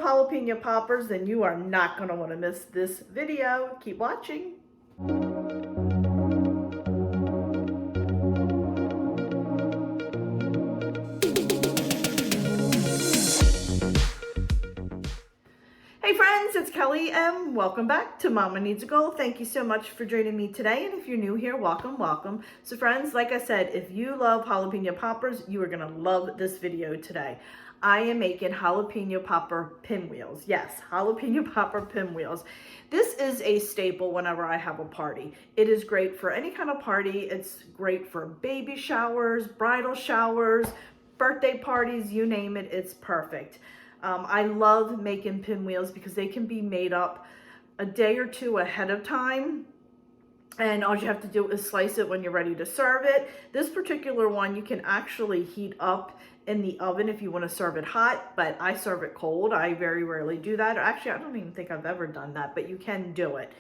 jalapeno poppers, then you are not going to want to miss this video. Keep watching. Hey friends, it's Kelly and welcome back to Mama Needs a Goal. Thank you so much for joining me today, and if you're new here, welcome, welcome. So friends, like I said, if you love jalapeno poppers, you are gonna love this video today. I am making jalapeno popper pinwheels. Yes, jalapeno popper pinwheels. This is a staple whenever I have a party. It is great for any kind of party. It's great for baby showers, bridal showers, birthday parties, you name it, it's perfect. I love making pinwheels because they can be made up a day or two ahead of time. And all you have to do is slice it when you're ready to serve it. This particular one you can actually heat up in the oven if you want to serve it hot, but I serve it cold. I very rarely do that. Actually, I don't even think I've ever done that, but you can do it.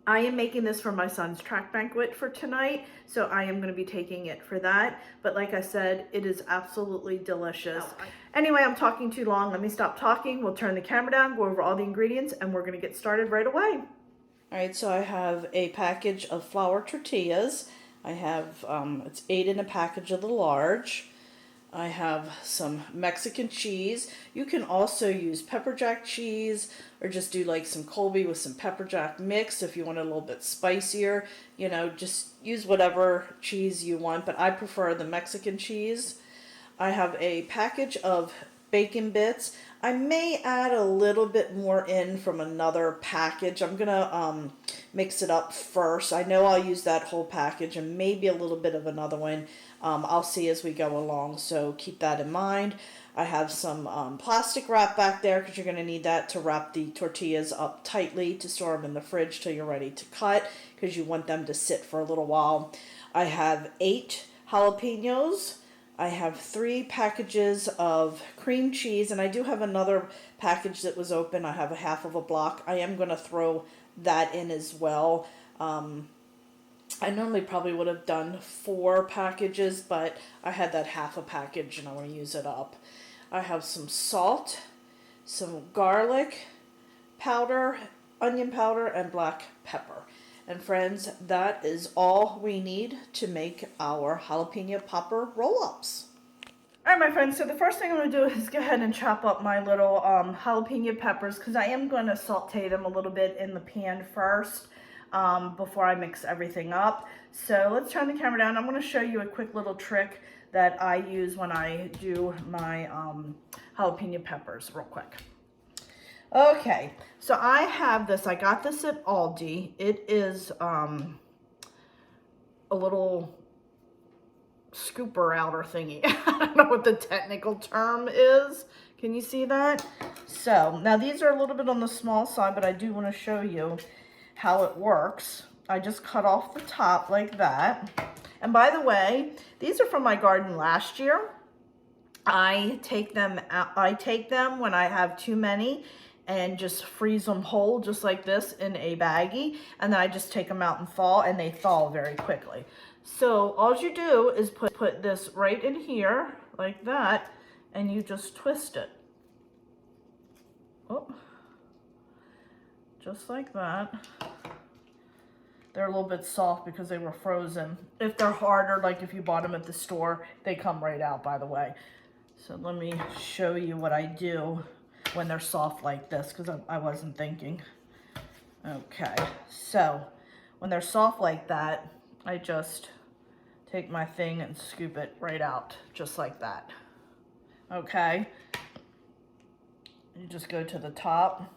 I am making this for my son's track banquet for tonight, so I am going to be taking it for that. But like I said, it is absolutely delicious. Anyway, I'm talking too long. Let me stop talking. We'll turn the camera down, go over all the ingredients, and we're going to get started right away. All right, so I have a package of flour tortillas. I have, it's 8 in a package of the large. I have some Mexican cheese. You can also use pepper jack cheese or just do like some Colby with some pepper jack mix if you want it a little bit spicier. You know, just use whatever cheese you want, but I prefer the Mexican cheese. I have a package of bacon bits. I may add a little bit more in from another package. I'm gonna mix it up first. I know I'll use that whole package and maybe a little bit of another one. I'll see as we go along, so keep that in mind. I have some plastic wrap back there because you're going to need that to wrap the tortillas up tightly to store them in the fridge till you're ready to cut because you want them to sit for a little while. I have 8 jalapenos. I have 3 packages of cream cheese, and I do have another package that was open. I have a half of a block. I am going to throw that in as well. I normally probably would have done 4 packages, but I had that half a package and I want to use it up. I have some salt, some garlic powder, onion powder, and black pepper. And friends, that is all we need to make our jalapeno popper roll-ups. All right, my friends, so the first thing I'm going to do is go ahead and chop up my little jalapeno peppers because I am going to saute them a little bit in the pan first. Before I mix everything up. So let's turn the camera down. I'm going to show you a quick little trick that I use when I do my jalapeno peppers real quick. Okay, so I have this. I got this at Aldi. It is a little scooper outer thingy. I don't know what the technical term is. Can you see that? So now these are a little bit on the small side, but I do want to show you how it works. I just cut off the top like that. And by the way, these are from my garden last year. I take them when I have too many and just freeze them whole just like this in a baggie, and then I just take them out and thaw, and they thaw very quickly. So all you do is put this right in here like that, and you just twist it. Oh. Just like that. They're a little bit soft because they were frozen. If they're harder, like if you bought them at the store, they come right out, by the way. So let me show you what I do when they're soft like this, because I wasn't thinking. Okay, so when they're soft like that, I just take my thing and scoop it right out, just like that. Okay, you just go to the top,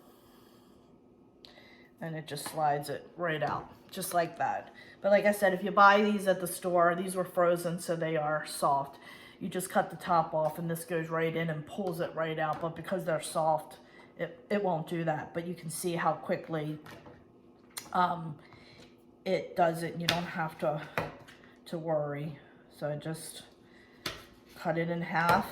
and it just slides it right out, just like that. But like I said, if you buy these at the store, these were frozen, so they are soft. You just cut the top off, and this goes right in and pulls it right out. But because they're soft, it won't do that. But you can see how quickly it does it. You don't have to worry. So I just cut it in half,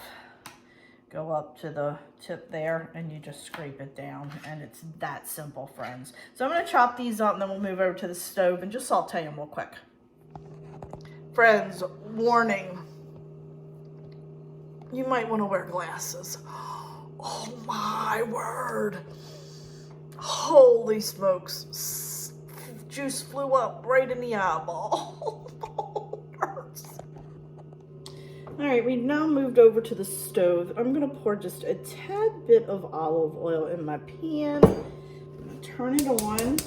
go up to the tip there, and you just scrape it down, and it's that simple, friends. So I'm going to chop these up, and then we'll move over to the stove and just saute them real quick. Friends, warning. You might want to wear glasses. Oh my word. Holy smokes. Juice flew up right in the eyeball. Hurts. All right, we now moved over to the stove. I'm gonna pour just a tad bit of olive oil in my pan. I'm gonna turn it on.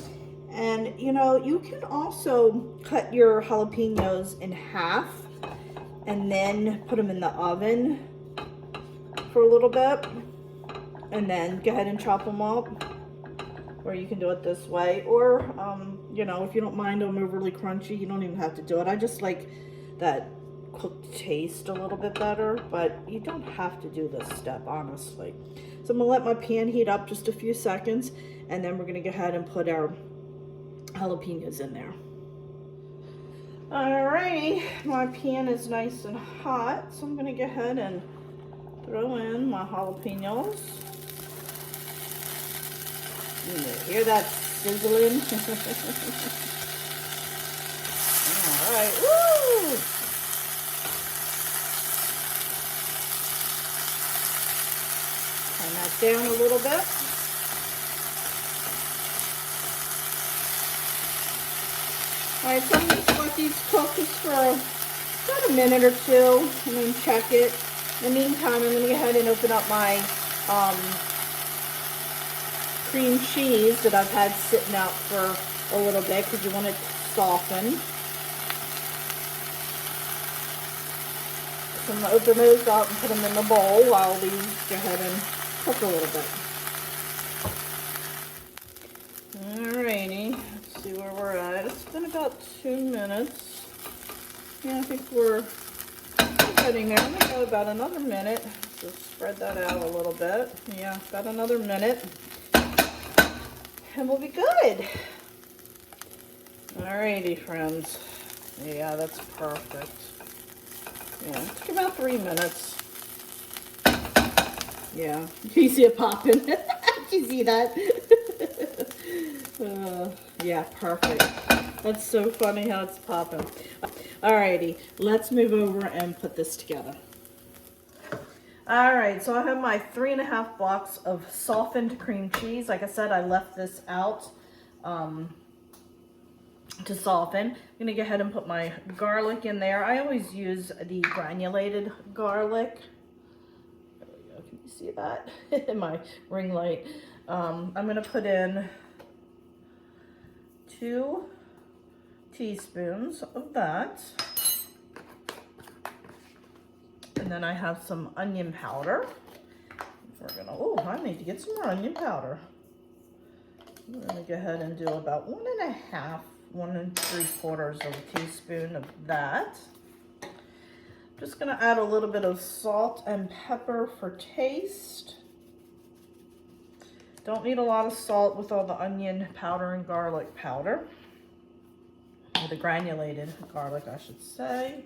And you know, you can also cut your jalapenos in half and then put them in the oven for a little bit and then go ahead and chop them up. Or you can do it this way. Or, you know, if you don't mind them overly crunchy, you don't even have to do it. I just like that cooked taste a little bit better, but you don't have to do this step, honestly. So I'm gonna let my pan heat up just a few seconds, and then we're gonna go ahead and put our jalapenos in there. Alrighty, my pan is nice and hot, so I'm gonna go ahead and throw in my jalapenos. You hear that sizzling? Alright, woo! Turn that down a little bit. Alright, so I'm going to let these cook just for about a minute or two and then check it. In the meantime, I'm going to go ahead and open up my cream cheese that I've had sitting out for a little bit because you want it to soften. So I'm going to open those up and put them in the bowl while these go ahead and cook a little bit. Alrighty, let's see where we're at. It's been about 2 minutes. Yeah, I think we're getting there. I'm going to go about another minute. Just spread that out a little bit. Yeah, about another minute. And we'll be good. Alrighty, friends. Yeah, that's perfect. Yeah, it took about 3 minutes. Yeah, you see it popping. Did you see that? Yeah, perfect. That's so funny how it's popping. Alrighty, let's move over and put this together. Alright, so I have my 3.5 blocks of softened cream cheese. Like I said, I left this out to soften. I'm going to go ahead and put my garlic in there. I always use the granulated garlic. There we go. Can you see that? In my ring light. I'm going to put in 2 teaspoons of that. And then I have some onion powder. We're gonna, oh, I need to get some more onion powder. I'm gonna go ahead and do about 1.5, 1 3/4 of a teaspoon of that. Just gonna add a little bit of salt and pepper for taste. Don't need a lot of salt with all the onion powder and garlic powder. Or the granulated garlic, I should say.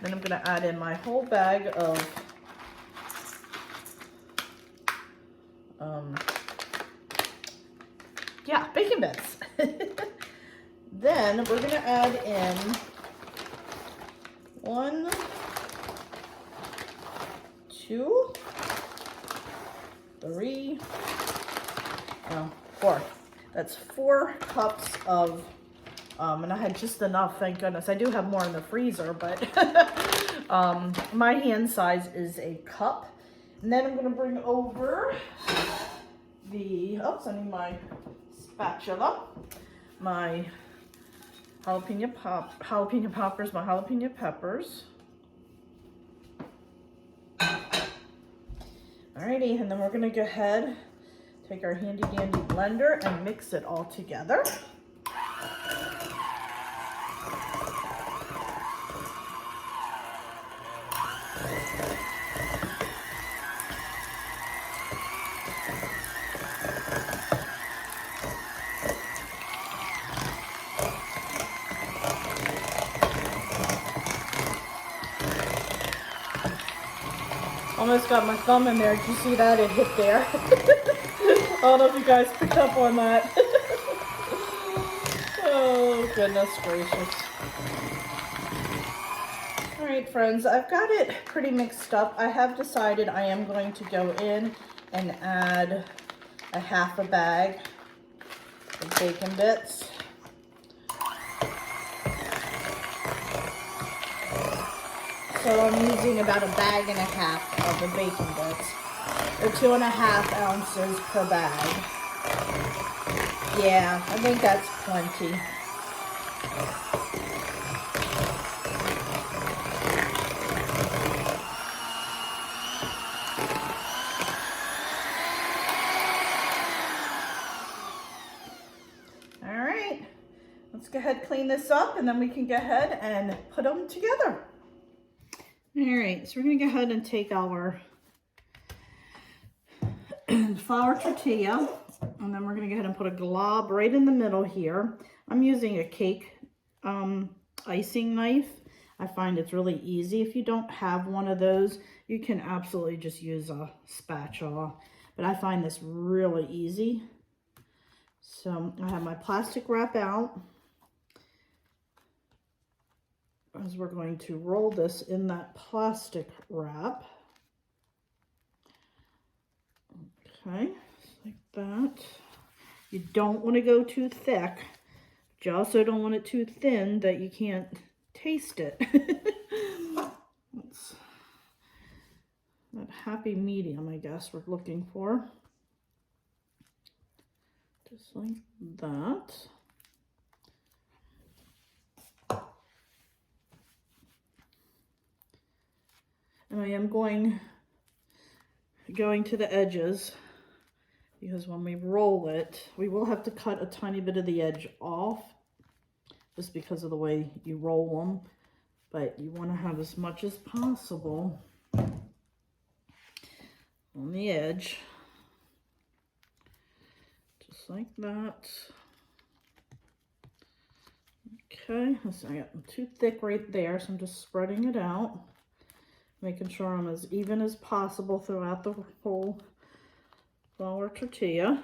Then I'm going to add in my whole bag of bacon bits. Then we're going to add in 1, 2, 3, 4. That's 4 cups of and I had just enough, thank goodness. I do have more in the freezer, but my hand size is a cup. And then I'm going to bring over the, oops, I need my spatula, my jalapeno poppers, my jalapeno peppers. Alrighty, and then we're going to go ahead, take our handy dandy blender and mix it all together. Almost got my thumb in there. Did you see that? It hit there. I don't know if you guys picked up on that. Oh, goodness gracious. right, friends, I've got it pretty mixed up. I have decided I am going to go in and add a half a bag of bacon bits. So I'm using about a bag and a half of the bacon bits. They're 2.5 ounces per bag. Yeah, I think that's plenty. All right, let's go ahead and clean this up and then we can go ahead and put them together. All right, so we're gonna go ahead and take our flour tortilla, and then we're gonna go ahead and put a glob right in the middle here. I'm using a cake icing knife. I find it's really easy. If you don't have one of those, you can absolutely just use a spatula, but I find this really easy. So I have my plastic wrap out, as we're going to roll this in that plastic wrap. Okay, like that. You don't want to go too thick, but you also don't want it too thin that you can't taste it. That's that happy medium, I guess, we're looking for. Just like that. And I am going to the edges, because when we roll it, we will have to cut a tiny bit of the edge off, just because of the way you roll them. But you want to have as much as possible on the edge, just like that. Okay, so I got too thick right there, so I'm just spreading it out, making sure I'm as even as possible throughout the whole flour tortilla.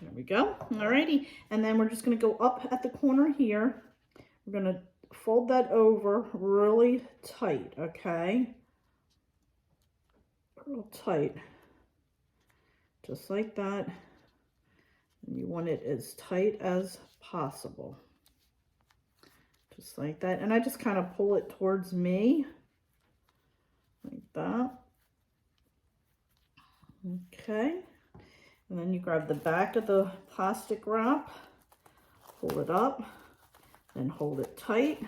There we go. Alrighty, and then we're just going to go up at the corner here. We're going to fold that over really tight, okay? Real tight, just like that. And you want it as tight as possible, just like that. And I just kind of pull it towards me, like that. Okay, and then you grab the back of the plastic wrap, pull it up, then hold it tight,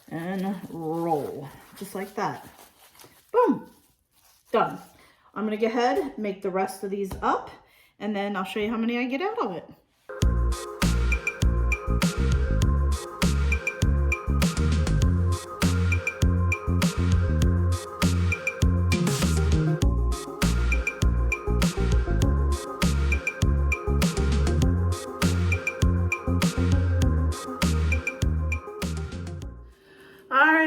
and roll, just like that. Boom, done. I'm gonna go ahead, make the rest of these up, and then I'll show you how many I get out of it.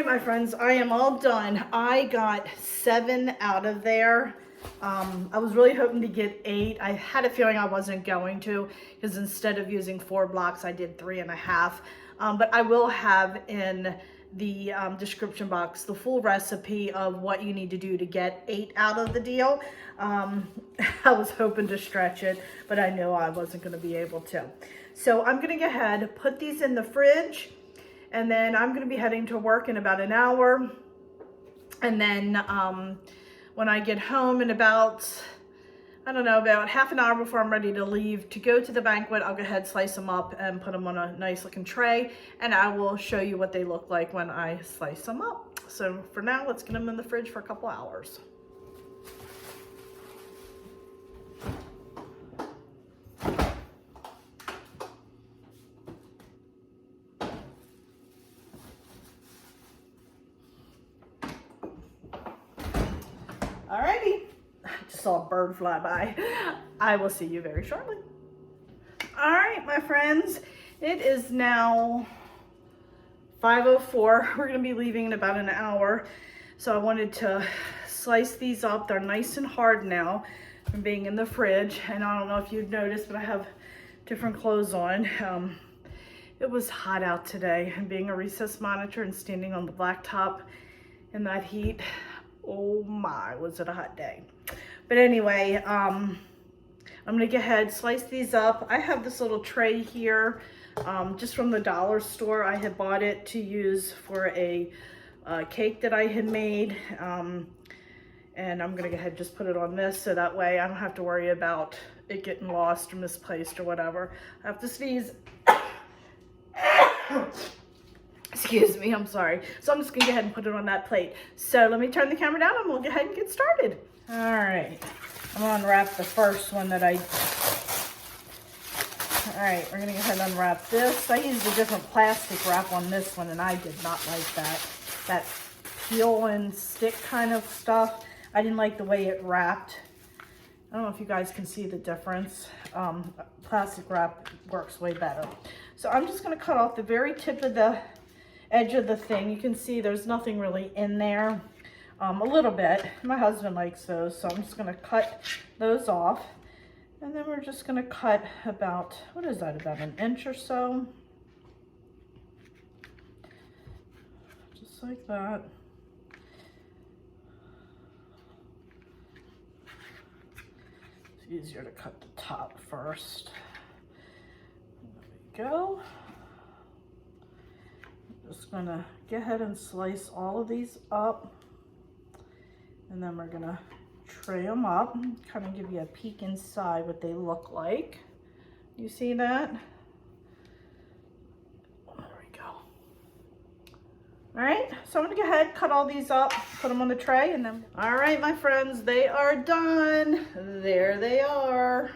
My friends, I am all done. I got 7 out of there. I was really hoping to get 8. I had a feeling I wasn't going to, because instead of using 4 blocks, I did 3.5. But I will have in the description box the full recipe of what you need to do to get 8 out of the deal. I was hoping to stretch it, but I knew I wasn't going to be able to. So I'm going to go ahead, put these in the fridge, and then I'm going to be heading to work in about an hour. And then when I get home in about, I don't know, about half an hour before I'm ready to leave to go to the banquet, I'll go ahead, slice them up and put them on a nice looking tray. And I will show you what they look like when I slice them up. So for now, let's get them in the fridge for a couple hours. Alrighty, I just saw a bird fly by. I will see you very shortly. All right, my friends, it is now 5:04. We're gonna be leaving in about an hour. So I wanted to slice these up. They're nice and hard now from being in the fridge. And I don't know if you've noticed, but I have different clothes on. It was hot out today, and being a recess monitor and standing on the blacktop in that heat, oh my, was it a hot day. But anyway, I'm gonna go ahead, slice these up. I have this little tray here, just from the dollar store. I had bought it to use for a cake that I had made. And I'm gonna go ahead and just put it on this so that way I don't have to worry about it getting lost or misplaced or whatever. I have to sneeze. Excuse me, I'm sorry. So I'm just gonna go ahead and put it on that plate. So let me turn the camera down and we'll go ahead and get started. All right, I'm gonna unwrap the first one that I did. All right, we're gonna go ahead and unwrap this. I used a different plastic wrap on this one and I did not like that peel and stick kind of stuff. I didn't like the way it wrapped. I don't know if you guys can see the difference. Plastic wrap works way better. So I'm just gonna cut off the very tip of the edge of the thing. You can see there's nothing really in there. A little bit. My husband likes those, so I'm just gonna cut those off. And then we're just gonna cut about, what is that, about an inch or so? Just like that. Easier to cut the top first. There we go. I'm just gonna go ahead and slice all of these up, and then we're gonna tray them up, kind of give you a peek inside what they look like. You see that? There we go. All right, so I'm gonna go ahead, cut all these up, put them on the tray, and then, all right, my friends, they are done. There they are.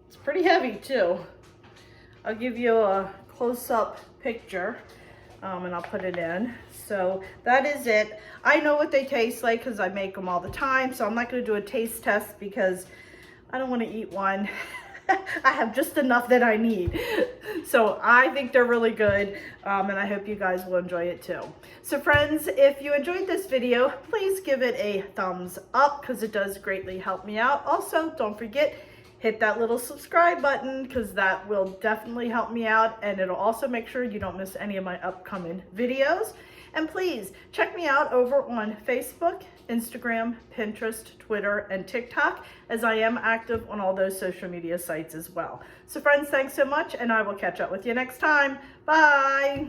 It's pretty heavy too. I'll give you a close-up picture, and I'll put it in. So that is it. I know what they taste like because I make them all the time, so I'm not gonna do a taste test because I don't wanna eat one. I have just enough that I need. So I think they're really good, and I hope you guys will enjoy it too. So friends, if you enjoyed this video, please give it a thumbs up because it does greatly help me out. Also, don't forget, hit that little subscribe button because that will definitely help me out, and it'll also make sure you don't miss any of my upcoming videos. And please check me out over on Facebook, Instagram, Pinterest, Twitter, and TikTok, as I am active on all those social media sites as well. So friends, thanks so much, and I will catch up with you next time. Bye.